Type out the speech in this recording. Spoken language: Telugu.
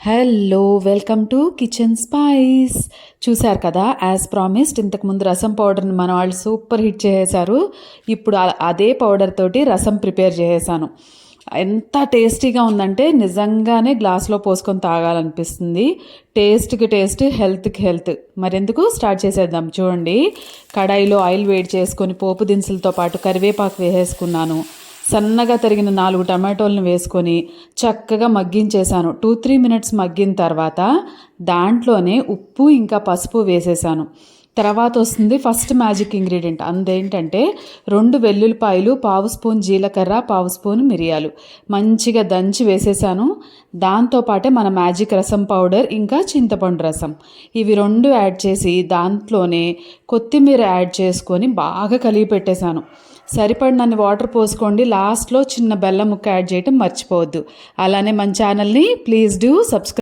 Hello welcome to kitchen spice. చూశారు కదా, యాజ్ ప్రామిస్డ్ ఇంతకుముందు రసం పౌడర్ని మన వాళ్ళు సూపర్ హిట్ చేసేసారు. ఇప్పుడు అదే పౌడర్ తోటి రసం ప్రిపేర్ చేసేసాను. ఎంత టేస్టీగా ఉందంటే నిజంగానే గ్లాస్లో పోసుకొని తాగాలనిపిస్తుంది. టేస్ట్కి టేస్ట్, హెల్త్కి హెల్త్. మరెందుకు స్టార్ట్ చేసేద్దాం. చూడండి, కడాయిలో ఆయిల్ వేడి చేసుకొని పోపు దినుసులతో పాటు కరివేపాకు వేసేసుకున్నాను. సన్నగా తరిగిన 4 టమాటోలను వేసుకొని చక్కగా మగ్గించేసాను. 2-3 మినిట్స్ మగ్గిన తర్వాత దాంట్లోనే ఉప్పు ఇంకా పసుపు వేసేసాను. తర్వాత వస్తుంది ఫస్ట్ మ్యాజిక్ ఇంగ్రీడియంట్. అదేంటంటే 2 వెల్లుల్లిపాయలు, 1/2 స్పూన్ జీలకర్ర, 1/2 స్పూన్ మిరియాలు మంచిగా దంచి వేసేసాను. దాంతోపాటే మన మ్యాజిక్ రసం పౌడర్ ఇంకా చింతపండు రసం, ఇవి 2 యాడ్ చేసి దాంట్లోనే కొత్తిమీర యాడ్ చేసుకొని బాగా కలిపి పెట్టేశాను. సరిపడినన్ని వాటర్ పోసుకోండి. లాస్ట్లో చిన్న బెల్లం ముక్క యాడ్ చేయటం మర్చిపోవద్దు. అలానే మన ఛానల్ని ప్లీజ్ డూ సబ్స్క్రైబ్.